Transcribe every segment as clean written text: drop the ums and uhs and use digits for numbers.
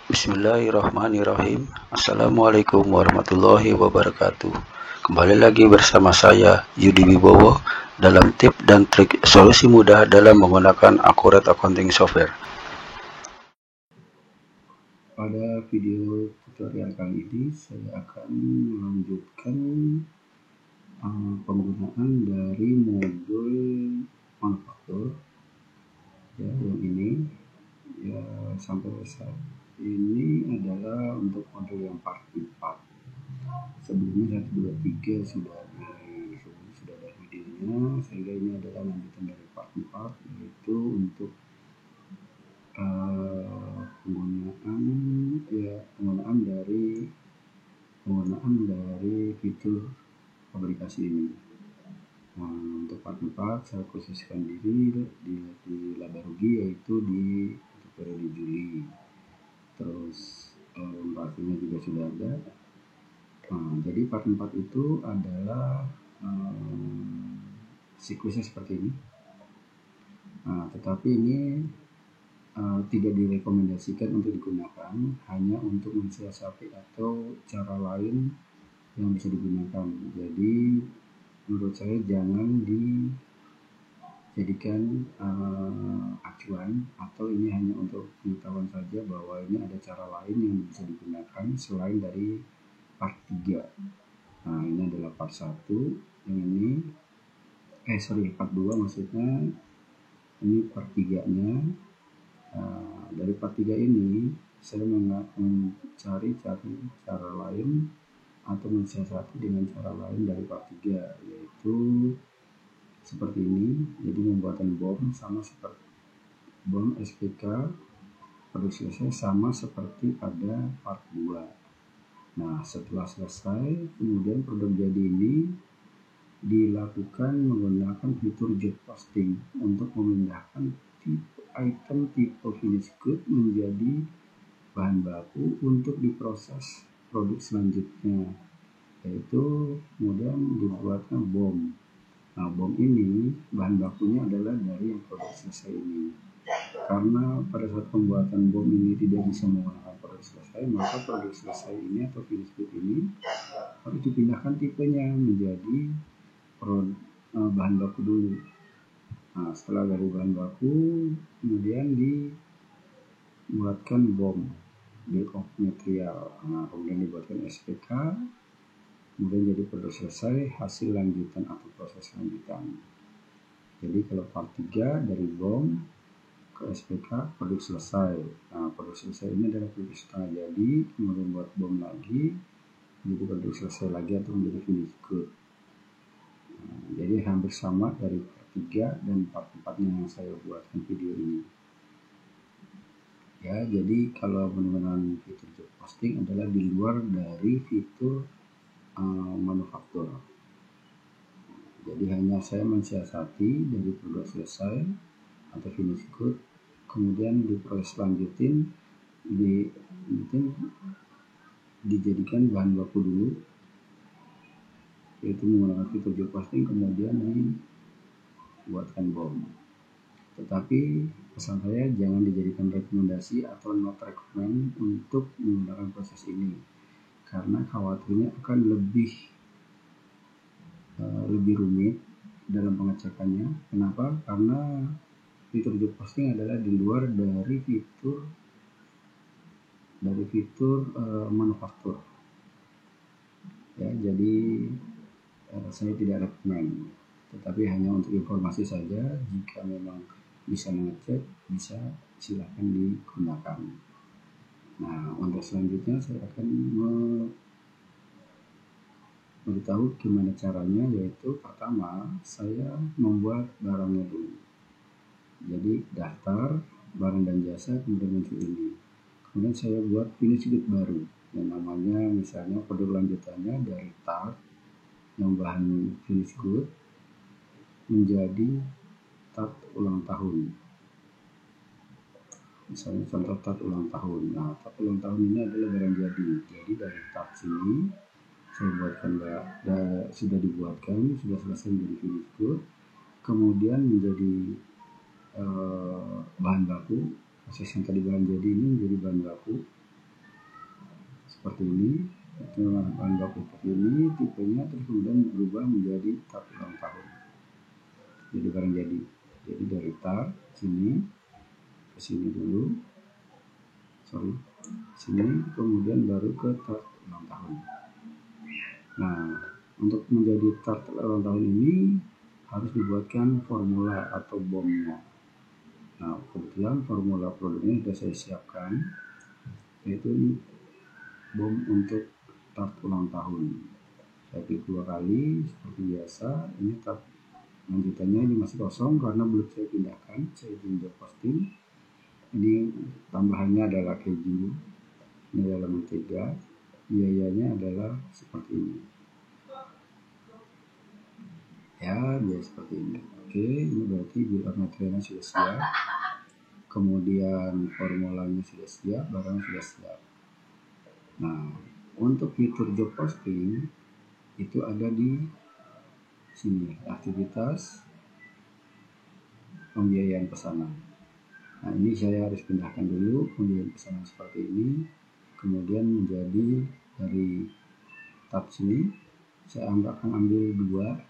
Bismillahirrahmanirrahim. Assalamualaikum warahmatullahi wabarakatuh. Kembali lagi bersama saya Yudi Wibowo dalam tips dan trik solusi mudah dalam menggunakan Accurate Accounting Software. Pada video tutorial kali ini saya akan melanjutkan penggunaan dari modul manufaktur ya, yang ini ya, sampai saat ini adalah untuk modul yang part 4. Sebelumnya 1, 2, 3 sudah ada videonya, sehingga ini adalah lanjutan dari part 4, yaitu untuk penggunaan dari fitur fabrikasi ini. Untuk part 4 saya khususkan diri di laba rugi, yaitu di periode Juli. Terus artinya juga sudah ada. Jadi part 4 itu adalah siklusnya seperti ini. Tetapi ini tidak direkomendasikan untuk digunakan, hanya untuk mensiasati atau cara lain yang bisa digunakan. Jadi menurut saya jangan dijadikan acuan, atau ini hanya untuk pengetahuan saja bahwa ini ada cara lain yang bisa digunakan selain dari part 3. Ini adalah part 1 yang ini part 2 maksudnya. Ini part 3 nya. Dari part 3 ini saya mencari cara lain atau mensiasati dengan cara lain dari part 3, yaitu seperti ini. Jadi membuatkan BOM sama seperti BOM SPK produk selesai sama seperti pada part 2. Setelah selesai, kemudian produk jadi ini dilakukan menggunakan fitur jet posting untuk memindahkan item tipe finish good menjadi bahan baku untuk diproses produk selanjutnya, yaitu kemudian dibuatkan BOM. BOM ini bahan bakunya adalah dari yang produk selesai ini. Karena pada saat pembuatan BOM ini tidak bisa menggunakan produk selesai, maka produk selesai ini atau finish good ini harus dipindahkan tipenya menjadi bahan baku dulu. Setelah dari bahan baku, kemudian dibuatkan BOM, bill of material. Kemudian dibuatkan SPK, kemudian jadi produk selesai, hasil lanjutan atau proses lanjutan. Jadi kalau part 3 dari BOM ke SPK, produk selesai. Produk selesai ini adalah produk setengah jadi, kemudian buat BOM lagi, jadi produk selesai lagi atau menjadi finish good. Jadi hampir sama dari part 3 dan part 4 yang saya buatkan video ini. Ya, jadi kalau penggunaan fitur job posting adalah di luar dari fitur manufaktur. Jadi hanya saya mensiasati dari produk selesai atau finish good, kemudian diproses lanjutin, dijadikan bahan baku dulu, yaitu menggunakan fitur job posting, kemudian dibuatkan BOM. Tetapi pesan saya jangan dijadikan rekomendasi atau not recommend untuk menggunakan proses ini, karena khawatirnya akan lebih rumit dalam pengecekannya. Kenapa? Karena fitur job posting adalah di luar dari fitur manufaktur. Ya, jadi saya tidak rekomend, tetapi hanya untuk informasi saja. Jika memang bisa mengecek, bisa silahkan digunakan. Untuk selanjutnya saya akan memberitahu gimana caranya, yaitu pertama saya membuat barangnya dulu. Jadi daftar barang dan jasa, kemudian muncul ini. Kemudian saya buat finish good baru yang namanya misalnya produk lanjutannya dari tart yang bahan finish good menjadi tart ulang tahun. Misalnya contoh tart ulang tahun. Tart ulang tahun ini adalah barang jadi. Jadi dari tart sini saya buatkan, sudah dibuatkan, sudah selesai menjadi finish good, kemudian menjadi bahan baku. Proses yang tadi bahan jadi ini menjadi bahan baku, seperti ini, bahan baku seperti ini tipenya, terus kemudian berubah menjadi tart ulang tahun. Jadi barang jadi dari tart sini ke sini dulu, sini, kemudian baru ke tart ulang tahun. Nah, untuk menjadi tart ulang tahun ini harus dibuatkan formula atau bomnya. Nah, kebetulan formula produknya sudah saya siapkan, yaitu bom untuk tart ulang tahun. Saya pilih 2 kali seperti biasa. Ini tart lanjutannya ini masih kosong karena belum saya pindahkan, saya belum posting. Ini tambahannya adalah keju, ini adalah mentega, biayanya adalah seperti ini ya, biaya seperti ini. Oke, ini berarti bill of materialnya sudah siap, kemudian formulanya sudah siap, barangnya sudah siap. Nah, untuk fitur job posting itu ada di sini, aktivitas pembiayaan pesanan. Nah, ini saya harus pindahkan dulu pembiayaan pesanan seperti ini, kemudian menjadi dari tab sini saya akan ambil 2,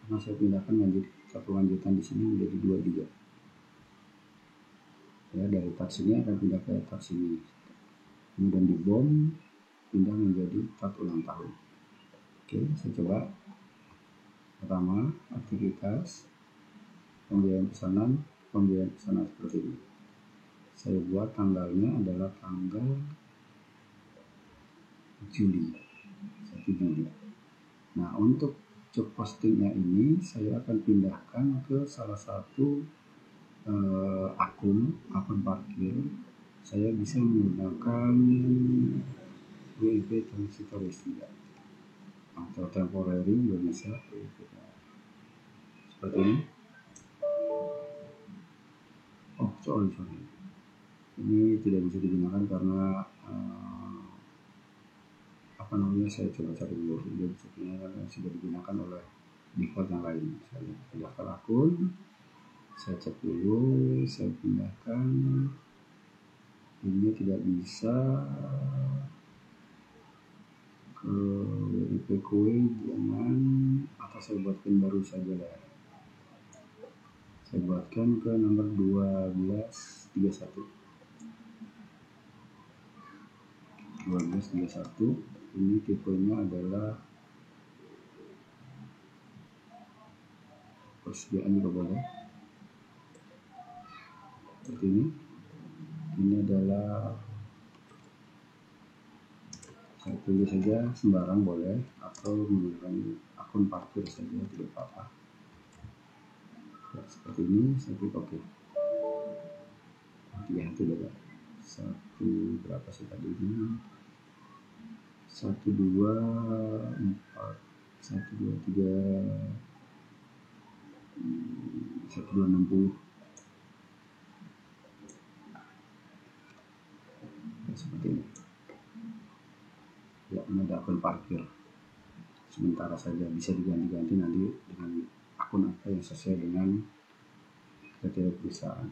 karena saya pindahkan satu lanjutan di sini menjadi 2 juga. Ya, dari tab sini akan pindah ke tab sini, kemudian di bom pindah menjadi tart ulang tahun. Oke, saya coba. Pertama, aktivitas pembiayaan pesanan seperti ini. Saya buat tanggalnya adalah tanggal Juli, 1 Juli. Nah, untuk job postingnya ini saya akan pindahkan ke salah satu akun parkir. Saya bisa menggunakan WP Transitoris atau temporary Indonesia seperti ini. Oh, sorry, ini tidak bisa digunakan karena saya coba cari dulu, sudah digunakan oleh default yang lain. Saya daftar akun, saya cek dulu, saya pindahkan. Ini tidak bisa ke WIP kue, jangan, atau saya buatkan baru saja lah. Saya buatkan ke nomor 1231. Ini tipenya adalah persediaan juga boleh seperti ini. Ini adalah, saya tulis saja sembarang boleh, atau menggunakan akun parkir saja tidak apa-apa. Ya, seperti ini, saya klik OK. Ya, itu adalah berapa sih tadi ini? 1, 2, 4, 1, 2, 3, 1, 2, 60. Seperti ini. Ya, ini ada akun parkir. Sementara saja, bisa diganti-ganti nanti dengan akun apa yang sesuai dengan kriteria perusahaan.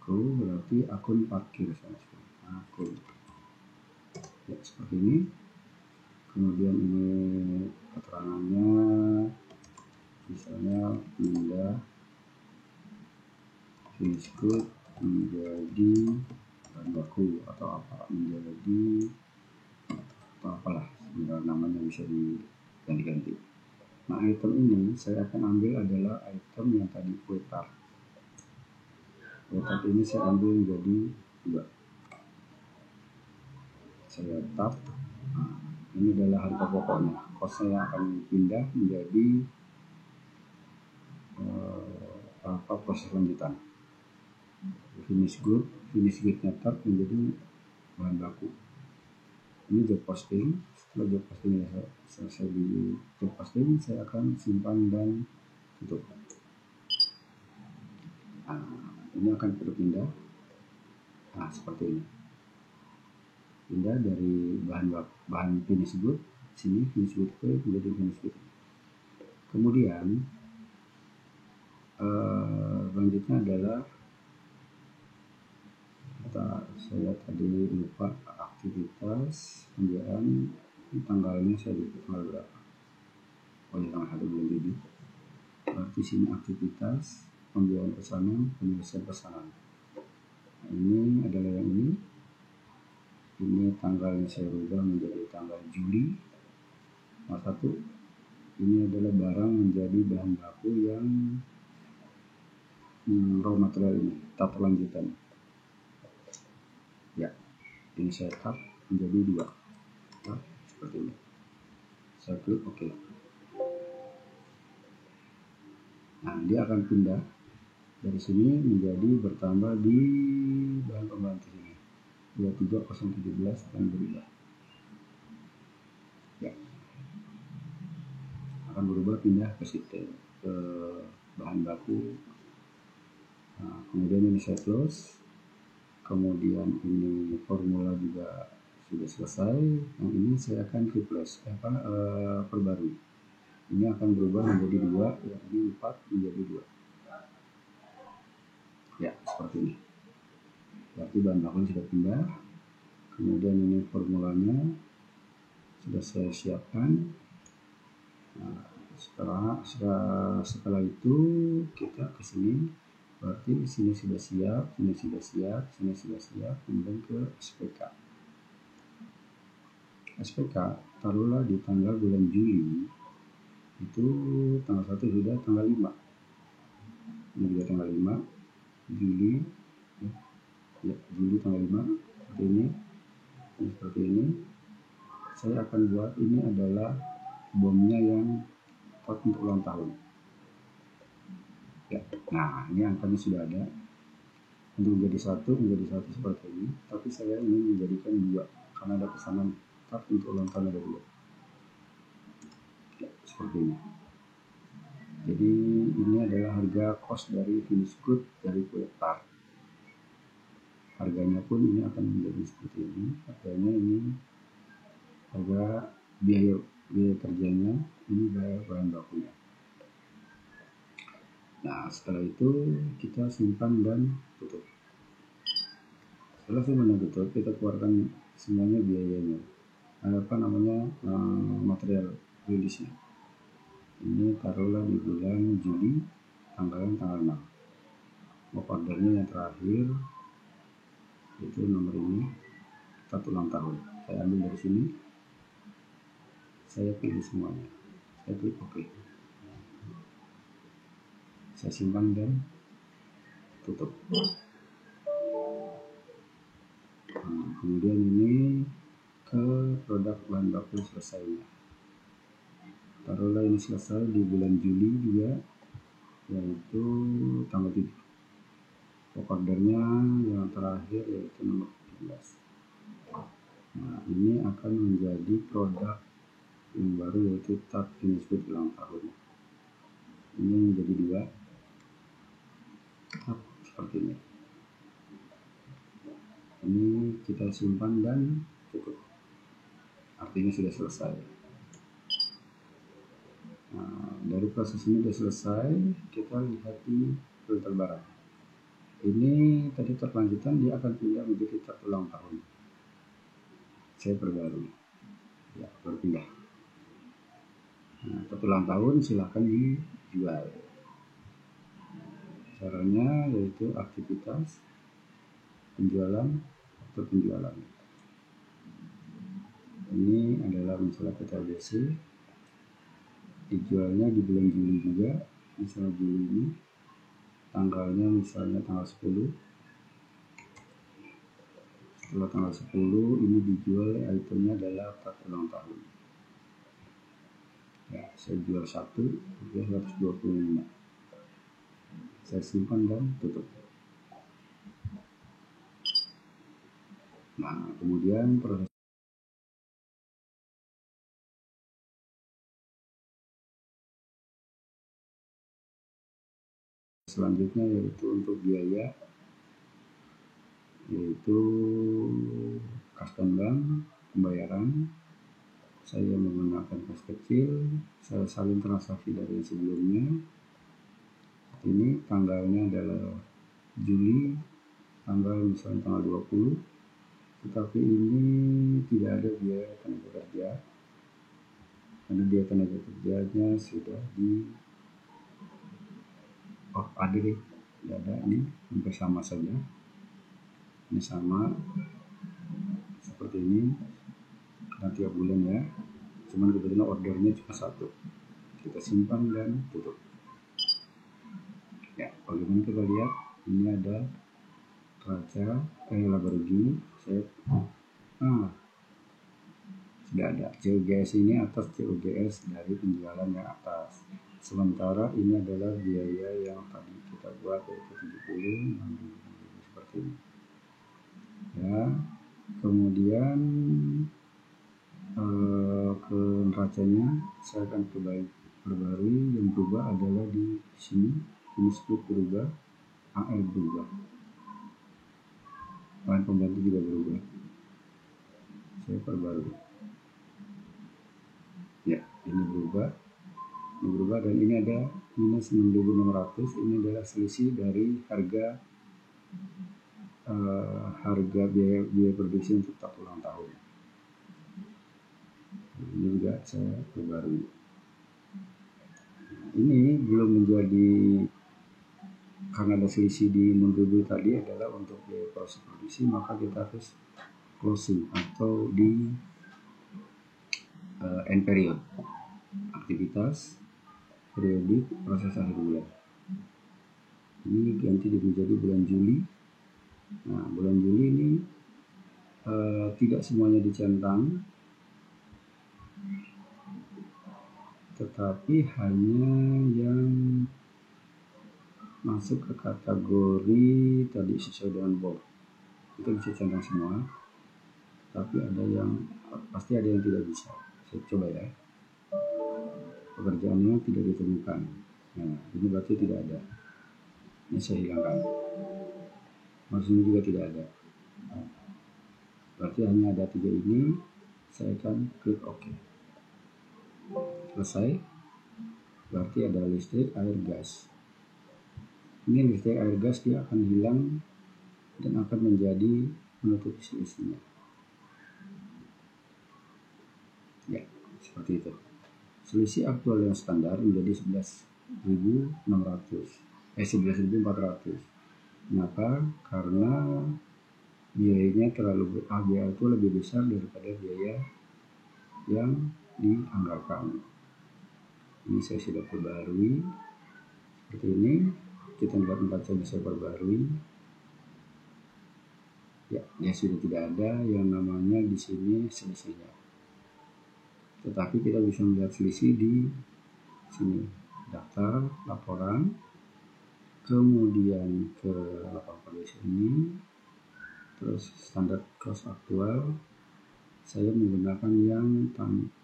Berarti akun parkir akun. Ya, seperti ini. Kemudian ini keterangannya, misalnya pindah finish good menjadi bahan baku atau apa, menjadi atau apalah, namanya bisa diganti-ganti. Nah, item ini saya akan ambil adalah item yang tadi kue tart. Kue tart ini saya ambil menjadi 2. Saya tap. Nah, ini adalah harga pokoknya. Kosnya yang akan pindah menjadi proses lanjutan. Finish goodnya tart menjadi bahan baku. Ini job posting. Setelah job posting selesai di job posting, saya akan simpan dan tutup. Nah, ini akan berpindah. Nah, seperti ini. Pindah dari bahan finish good sini, finish good menjadi finish good. Kemudian selanjutnya adalah saya tadi lupa aktivitas pembiayaan saya lupa tanggal berapa. Oh ya, tanggal 1 bulan 7. Berarti sini aktivitas, pembiayaan pesanan, penyelesaian pesanan. Nah, ini adalah yang ini. Ini tanggalnya saya rubah menjadi tanggal Juli tanggal 1. Ini adalah barang menjadi bahan baku yang raw material ini, tab lanjutan. Ya, ini saya tab menjadi 2. Nah, seperti ini. Saya klik OK. Nah, dia akan pindah dari sini menjadi bertambah di bahan pembantu ini. 23017 akan berubah. Ya, akan berubah pindah ke situ, ke bahan baku. Nah, kemudian ini saya close. Kemudian ini formula juga sudah selesai. Yang ini saya akan replace perbarui. Ini akan berubah menjadi 2, ya, ini 4 menjadi 2. Ya, seperti ini. Berarti bahan baku sudah pindah. Kemudian ini formulanya sudah saya siapkan. Nah, setelah itu kita ke sini, berarti sini sudah siap, sini sudah siap, sini sudah siap. Kemudian ke SPK. SPK taruhlah di tanggal bulan Juli, itu tanggal 1 sudah tanggal 5. Ini juga tanggal 5 Juli, ya, Juli tanggal 5 seperti ini. Seperti ini. Saya akan buat ini adalah bomnya yang untuk ulang tahun. Ya, nah ini angkanya sudah ada. Untuk menjadi satu seperti ini. Tapi saya ingin menjadikan 2 karena ada pesanan tab untuk ulang tahun ada 2. Ya, seperti ini. Jadi ini adalah harga cost dari finish good dari kue tart. Harganya pun ini akan menjadi seperti ini. Harganya ini harga biaya kerjanya, ini biaya bahan bakunya. Nah, setelah itu kita simpan dan tutup. Setelah simpan dan tutup, kita keluarkan semuanya biayanya. Ada apa namanya material rilisnya. Ini taruhlah di bulan Juli, tanggal 6. Ordernya yang terakhir itu nomor ini, tab ulang tahun. Saya ambil dari sini, saya pilih semuanya, saya klik OK. Saya simpan dan tutup. Nah, kemudian ini ke produk bahan baku selesainya. Taruhlah ini selesai di bulan Juli juga, yaitu tanggal 7. Ordernya yang terakhir yaitu nomor 17. Nah, ini akan menjadi produk yang baru yaitu tab finish good ulang tahun. Ini menjadi 2 tab seperti ini. Ini kita simpan dan tutup. Artinya sudah selesai. Nah, dari proses ini sudah selesai. Kita lihat di filter barang. Ini tadi terlanjutan, dia akan pindah menjadi tab ulang tahun. Saya perbarui. Ya, berpindah. Nah, tab ulang tahun silahkan dijual. Caranya yaitu aktivitas, penjualan atau penjualan. Ini adalah misalnya PTBC, dijualnya di bulan Juli juga, misalnya Juli ini, tanggalnya misalnya tanggal 10. Setelah tanggal 10 ini dijual, itemnya adalah tab ulang tahun. Ya, saya jual 1, dia 125. Saya simpan dan tutup. Nah, kemudian proses selanjutnya yaitu untuk biaya, yaitu custom bank, pembayaran. Saya menggunakan kas kecil, saya salin transaksi dari sebelumnya. Ini tanggalnya adalah Juli, tanggal misalnya tanggal 20, tetapi ini tidak ada biaya tenaga kerja. karena biaya tenaga kerjanya sudah ada deh, tidak ada, ini hampir sama saja, ini sama seperti ini karena tiap bulan ya, cuman kebetulan ordernya cuma satu, kita simpan dan tutup ya. Bagaimana kita lihat, ini ada raca laba rugi, saya sudah ada COGS ini atas COGS dari penjualan yang atas, sementara ini adalah biaya yang tadi kita buat yaitu 70 seperti ini ya. Kemudian ke neracanya saya akan perbarui, yang berubah adalah di sini, ini split berubah, AL berubah, bahan pembantu juga berubah, saya perbarui ya, ini berubah dan ini ada minus 6.600, ini adalah selisih dari harga biaya produksi untuk tak ulang tahun. Ini juga saya perbarui. Ini belum menjadi, karena ada selisih di 6.000 tadi adalah untuk biaya proses produksi, maka kita harus closing atau di end period, aktivitas periodik proses akhir bulan. Ini ganti menjadi bulan Juli. Nah, bulan Juli ini tidak semuanya dicentang, tetapi hanya yang masuk ke kategori tadi sesuai dengan BOP itu bisa centang semua, tapi pasti ada yang tidak bisa. Saya coba ya, pekerjaannya tidak ditemukan. Nah, ini berarti tidak ada, ini saya hilangkan. Maksudnya juga tidak ada, berarti hanya ada 3 ini. Saya akan klik OK. Selesai. Berarti ada listrik, air, gas. Ini listrik, air, gas dia akan hilang dan akan menjadi menutup selisihnya ya, seperti itu. Selisih aktual yang standar menjadi 11.400. Kenapa? Karena biayanya biaya itu lebih besar daripada biaya yang dianggarkan. Ini saya sudah perbarui seperti ini. Kita lihat neraca yang saya perbarui ya, dia sudah tidak ada yang namanya di sini selisihnya, tetapi kita bisa melihat selisih di sini, daftar laporan, kemudian ke laporan produksi ini, terus standar cost aktual. Saya menggunakan yang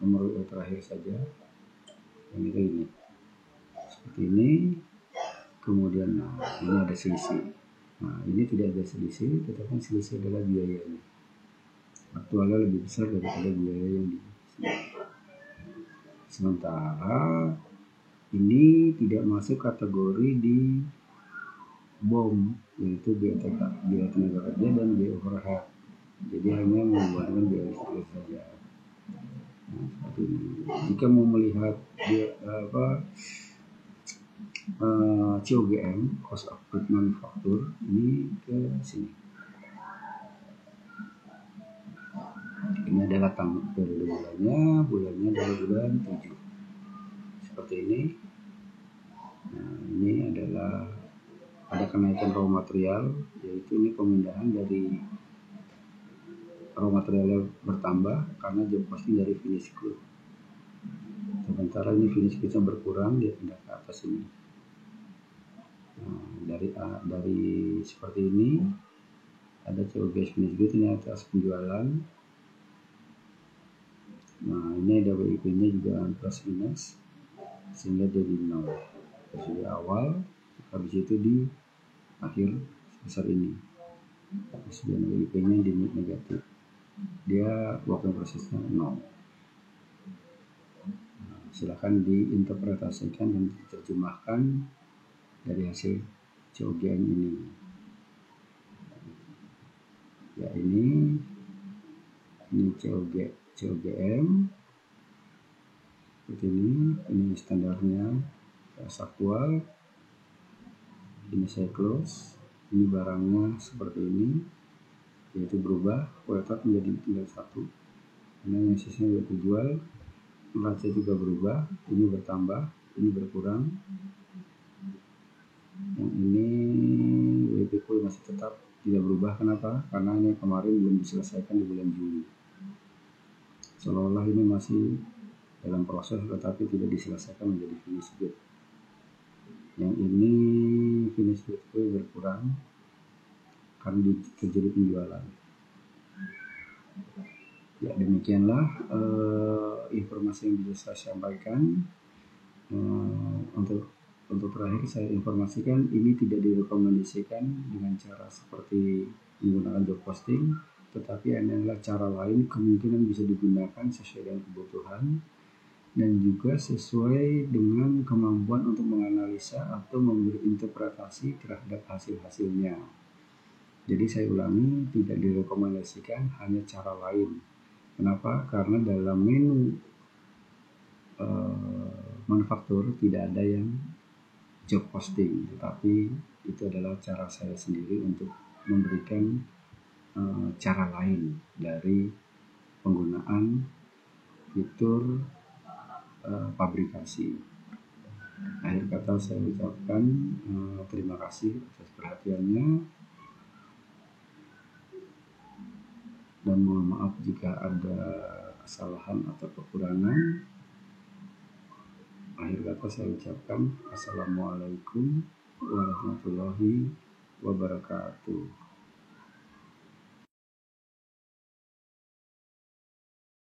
nomor terakhir saja, yang ini seperti ini. Kemudian ini ada selisih. Nah, ini tidak ada selisih, tetapi selisih adalah biayanya. Aktualnya lebih besar daripada biaya yang di sini. Sementara ini tidak masuk kategori di BOM, yaitu biaya tenaga kerja dan biaya overhead. Jadi hanya menggunakan biaya listrik saja. Nah, seperti ini. Jika mau melihat COGM, cost of goods manufacture, ini ke sini. Ini adalah periode bulannya dari bulan 7 seperti ini. Nah, ini adalah ada kenaikan raw material, yaitu ini pemindahan dari raw materialnya bertambah karena job costing dari finish good. Sementara ini finish goodnya berkurang, dia pindah ke atas ini. Nah, dari seperti ini ada COGS finish good, ini atas penjualan. Nah, ini ada WIP-nya juga plus minus sehingga jadi 0 dari awal, habis itu di akhir sebesar ini. Kemudian WIP-nya di negatif, dia working prosesnya 0. Nah, silahkan diinterpretasikan dan diterjemahkan dari hasil COGM ini. Ya, ini COGM. seperti ini standarnya aktual, ini saya close, ini barangnya seperti ini, yaitu berubah, kualitas menjadi tinggal 1, karena yang sisanya sudah terjual. Neraca juga berubah, ini bertambah, ini berkurang, yang ini WP masih tetap tidak berubah. Kenapa? Karena ini kemarin belum diselesaikan di bulan Juli, seolah-olah ini masih dalam proses tetapi tidak diselesaikan menjadi finish good. Yang ini finish good berkurang karena terjadi penjualan. Ya, demikianlah informasi yang bisa saya sampaikan. Untuk terakhir saya informasikan, ini tidak direkomendasikan dengan cara seperti menggunakan job posting, tetapi adalah cara lain kemungkinan bisa digunakan sesuai dengan kebutuhan dan juga sesuai dengan kemampuan untuk menganalisa atau memberi interpretasi terhadap hasil-hasilnya. Jadi saya ulangi, tidak direkomendasikan, hanya cara lain. Kenapa? Karena dalam menu manufaktur tidak ada yang job posting, tetapi itu adalah cara saya sendiri untuk memberikan cara lain dari penggunaan fitur pabrikasi. Akhir kata saya ucapkan terima kasih atas perhatiannya dan mohon maaf jika ada kesalahan atau kekurangan. Akhir kata saya ucapkan assalamualaikum warahmatullahi wabarakatuh.